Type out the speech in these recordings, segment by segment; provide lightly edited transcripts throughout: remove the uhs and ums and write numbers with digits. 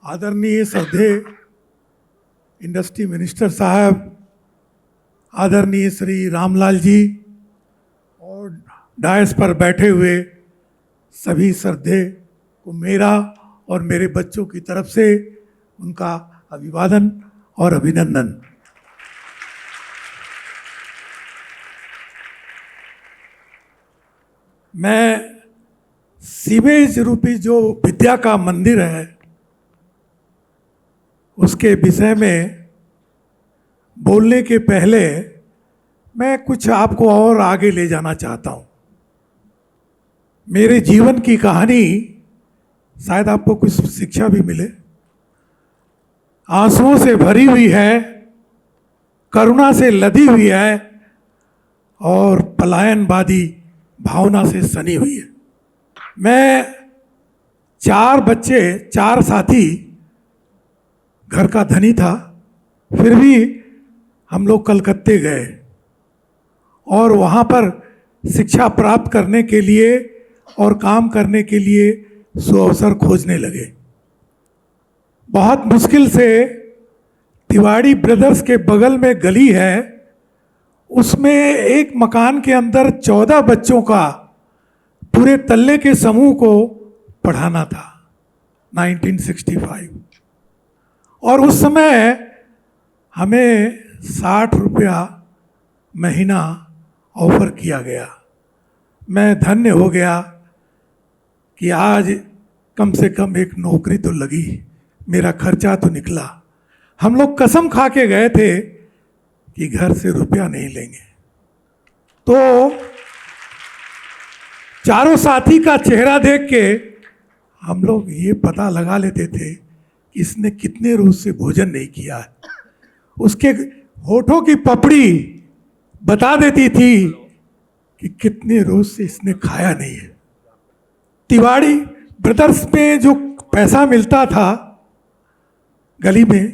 आदरणीय श्रद्धेय industry minister साहब, आदरणीय श्री रामलाल जी और डायस पर बैठे हुए सभी श्रद्धेय को मेरा और मेरे बच्चों की तरफ से उनका अभिवादन और अभिनंदन। मैं सीवेज रूपी जो विद्या का मंदिर है उसके विषय में बोलने के पहले मैं कुछ आपको और आगे ले जाना चाहता हूँ। मेरे जीवन की कहानी शायद आपको कुछ शिक्षा भी मिले। आंसुओं से भरी हुई है, करुणा से लदी हुई है और पलायनवादी भावना से सनी हुई है। मैं 4 बच्चे, 4 साथी, घर का धनी था, फिर भी हम लोग कलकत्ते गए और वहाँ पर शिक्षा प्राप्त करने के लिए और काम करने के लिए सुअवसर खोजने लगे। बहुत मुश्किल से तिवाड़ी ब्रदर्स के बगल में गली है, उसमें एक मकान के अंदर 14 बच्चों का पूरे तल्ले के समूह को पढ़ाना था 1965। और उस समय हमें 60 रुपया महीना ऑफर किया गया। मैं धन्य हो गया कि आज कम से कम एक नौकरी तो लगी, मेरा खर्चा तो निकला। हम लोग कसम खा के गए थे कि घर से रुपया नहीं लेंगे। तो चारों साथी का चेहरा देख के हम लोग ये पता लगा लेते थे कि इसने कितने रोज से भोजन नहीं किया है। उसके होठों की पपड़ी बता देती थी कि कितने रोज से इसने खाया नहीं है। तिवाड़ी ब्रदर्स में जो पैसा मिलता था गली में,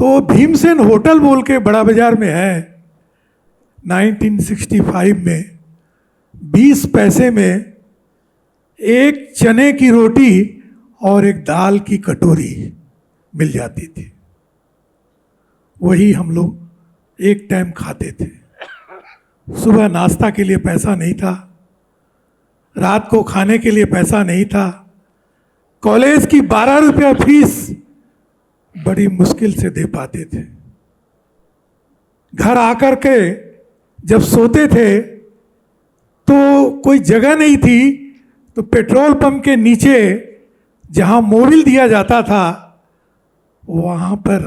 तो भीमसेन होटल बोल के बड़ा बाजार में है, 1965 में 20 पैसे में एक चने की रोटी और एक दाल की कटोरी मिल जाती थी। वही हम लोग एक टाइम खाते थे। सुबह नाश्ता के लिए पैसा नहीं था, रात को खाने के लिए पैसा नहीं था। कॉलेज की 12 रुपया फीस बड़ी मुश्किल से दे पाते थे। घर आकर के जब सोते थे तो कोई जगह नहीं थी, तो पेट्रोल पंप के नीचे जहां मोबिल दिया जाता था वहां पर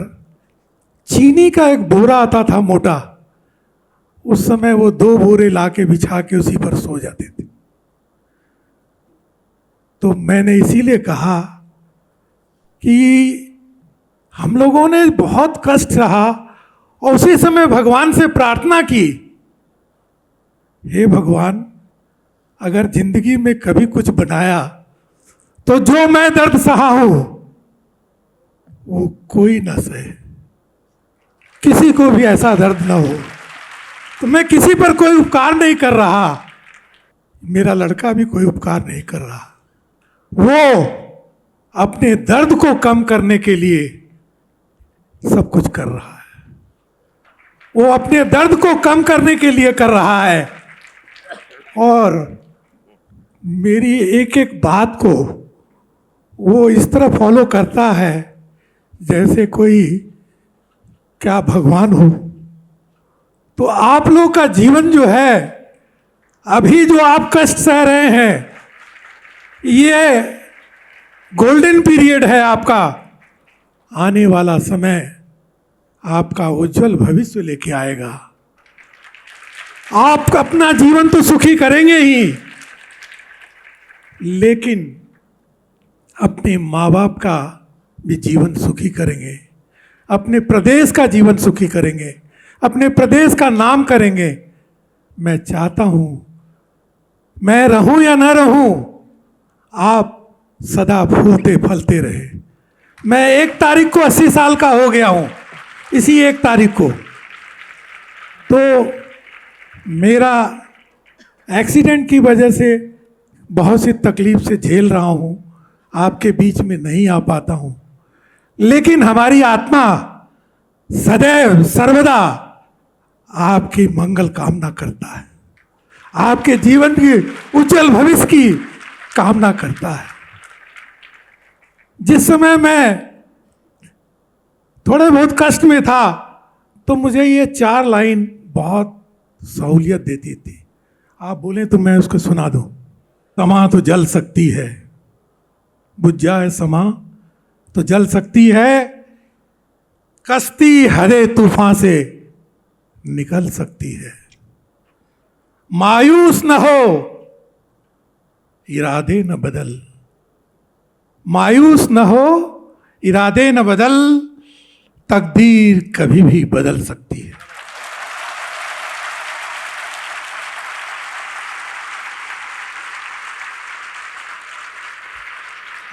चीनी का एक बोरा आता था मोटा। उस समय वो 2 बोरे लाके बिछा के उसी पर सो जाते थे। तो मैंने इसीलिए कहा कि हम लोगों ने बहुत कष्ट सहा और उसी समय भगवान से प्रार्थना की, हे भगवान, अगर जिंदगी में कभी कुछ बनाया तो जो मैं दर्द सहा हूं वो कोई ना सहे, किसी को भी ऐसा दर्द ना हो। तो मैं किसी पर कोई उपकार नहीं कर रहा, मेरा लड़का भी कोई उपकार नहीं कर रहा। वो अपने दर्द को कम करने के लिए सब कुछ कर रहा है। वो अपने दर्द को कम करने के लिए कर रहा है और मेरी एक एक बात को वो इस तरह फॉलो करता है जैसे कोई क्या भगवान हो। तो आप लोग का जीवन जो है, अभी जो आप कष्ट सह रहे हैं, ये गोल्डन पीरियड है आपका। आने वाला समय आपका उज्जवल भविष्य लेके आएगा। आप अपना जीवन तो सुखी करेंगे ही, लेकिन अपने माँ बाप का भी जीवन सुखी करेंगे, अपने प्रदेश का जीवन सुखी करेंगे, अपने प्रदेश का नाम करेंगे। मैं चाहता हूं, मैं रहूं या ना रहूं, आप सदा फूलते फलते रहे। मैं 1 तारीख को 80 साल का हो गया हूं, इसी 1 तारीख को। तो मेरा एक्सीडेंट की वजह से बहुत सी तकलीफ से झेल रहा हूं। आपके बीच में नहीं आ पाता हूं, लेकिन हमारी आत्मा सदैव सर्वदा आपकी मंगल कामना करता है, आपके जीवन की उज्जवल भविष्य की कामना करता है। जिस समय मैं थोड़े बहुत कष्ट में था तो मुझे ये 4 लाइन बहुत सहूलियत देती थी। आप बोले तो मैं उसको सुना दूं। समा तो जल सकती है, बुझ जाए समा तो जल सकती है, कश्ती हरे तूफान से निकल सकती है। मायूस न हो, इरादे न बदल, मायूस न हो, इरादे न बदल, तकदीर कभी भी बदल सकती है।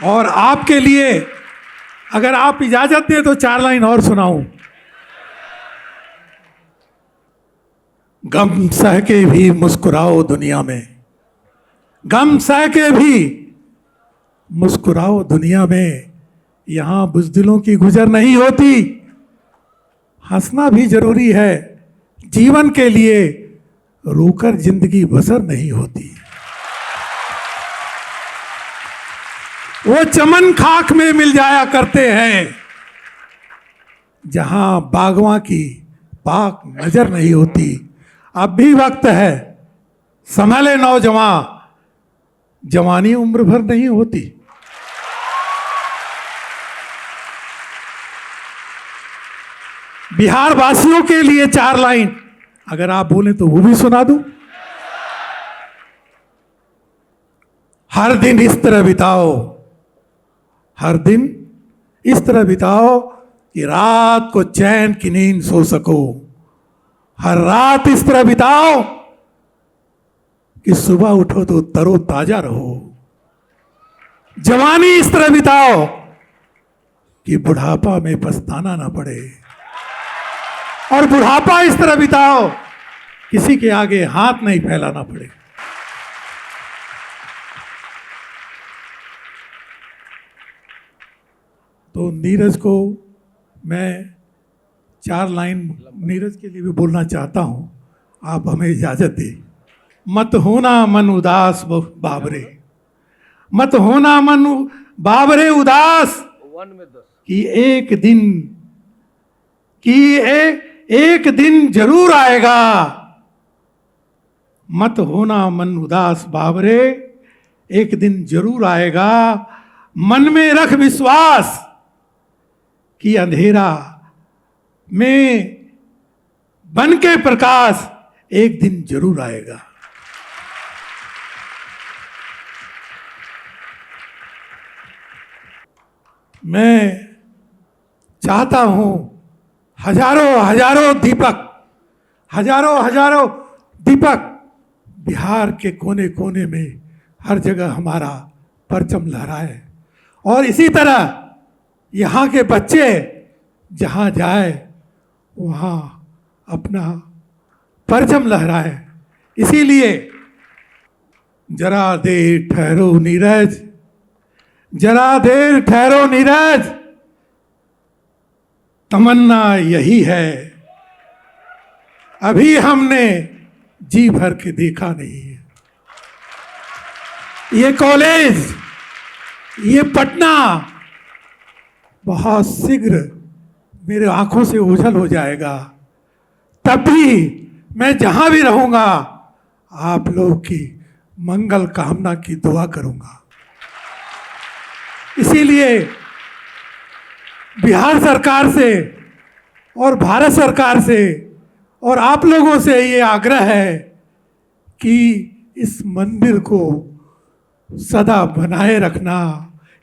और आपके लिए अगर आप इजाजत दें तो 4 लाइन और सुनाऊं। गम सह के भी मुस्कुराओ दुनिया में, गम सह के भी मुस्कुराओ दुनिया में, यहां बुज़दिलों की गुजर नहीं होती। हंसना भी जरूरी है, जीवन के लिए रोकर जिंदगी बसर नहीं होती। वो चमन खाक में मिल जाया करते हैं जहां बागवां की पाक नजर नहीं होती। अब भी वक्त है, संभले नौजवान, जवानी उम्र भर नहीं होती। बिहार वासियों के लिए 4 लाइन अगर आप बोले तो वो भी सुना दूं। हर दिन इस तरह बिताओ, हर दिन इस तरह बिताओ कि रात को चैन की नींद सो सको। हर रात इस तरह बिताओ कि सुबह उठो तो तरो ताजा रहो। जवानी इस तरह बिताओ कि बुढ़ापा में पछताना ना पड़े, और बुढ़ापा इस तरह बिताओ किसी के आगे हाथ नहीं फैलाना पड़े। तो नीरज को मैं 4 लाइन नीरज के लिए भी बोलना चाहता हूं, आप हमें इजाजत दें। मत होना मन उदास बाबरे, मत होना मन बाबरे उदास, कि एक दिन, कि एक दिन जरूर आएगा। मत होना मन उदास बाबरे, एक दिन जरूर आएगा। मन में रख विश्वास कि अंधेरा में बन के प्रकाश एक दिन जरूर आएगा। मैं चाहता हूं हजारों हजारों दीपक, हजारों हजारों दीपक बिहार के कोने कोने में हर जगह हमारा परचम लहराए, और इसी तरह यहाँ के बच्चे जहाँ जाए वहाँ अपना परचम लहराए। इसीलिए जरा देर ठहरो नीरज, जरा देर ठहरो नीरज, तमन्ना यही है, अभी हमने जी भर के देखा नहीं है। ये कॉलेज, ये पटना बहुत शीघ्र मेरे आंखों से ओझल हो जाएगा। तब भी मैं जहां भी रहूंगा आप लोगों की मंगल कामना की दुआ करूंगा। इसीलिए बिहार सरकार से और भारत सरकार से और आप लोगों से ये आग्रह है कि इस मंदिर को सदा बनाए रखना,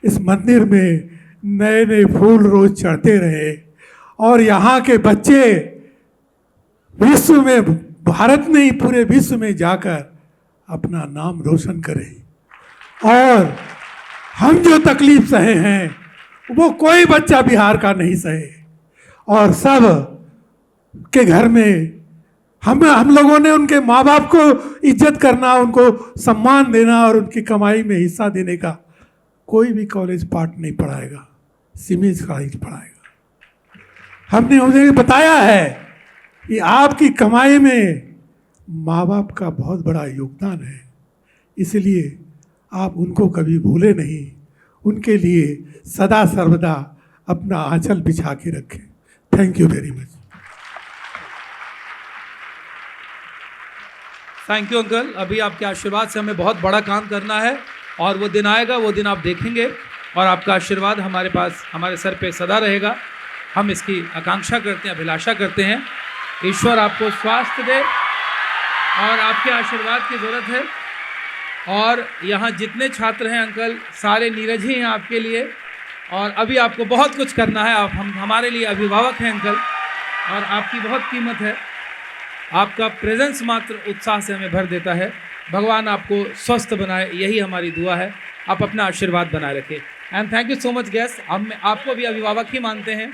इस मंदिर में नए नए फूल रोज चढ़ते रहे, और यहाँ के बच्चे विश्व में, भारत में ही पूरे विश्व में जाकर अपना नाम रोशन करें। और हम जो तकलीफ सहे हैं वो कोई बच्चा बिहार का नहीं सहे, और सब के घर में हम लोगों ने उनके माँ बाप को इज्जत करना, उनको सम्मान देना और उनकी कमाई में हिस्सा देने का कोई भी कॉलेज पाठ नहीं पढ़ाएगा, सीमेज कॉलेज पढ़ाएगा। हमने उन्हें बताया है कि आपकी कमाई में माँ बाप का बहुत बड़ा योगदान है, इसलिए आप उनको कभी भूले नहीं, उनके लिए सदा सर्वदा अपना आंचल बिछा के रखें। Thank you very much. Thank you uncle. अभी आपके आशीर्वाद से हमें बहुत बड़ा काम करना है और वो दिन आएगा, वो दिन आप देखेंगे और आपका आशीर्वाद हमारे पास, हमारे सर पे सदा रहेगा। हम इसकी आकांक्षा करते हैं, अभिलाषा करते हैं। ईश्वर आपको स्वास्थ्य दे और आपके आशीर्वाद की ज़रूरत है। और यहाँ जितने छात्र हैं अंकल, सारे नीरज ही हैं आपके लिए और अभी आपको बहुत कुछ करना है। आप हमारे लिए अभिभावक हैं अंकल और आपकी बहुत कीमत है। आपका प्रेजेंस मात्र उत्साह से हमें भर देता है। भगवान आपको स्वस्थ बनाए, यही हमारी दुआ है। आप अपना आशीर्वाद बनाए रखें। And thank you so much guest. हम आपको भी अभिभावक ही मानते हैं।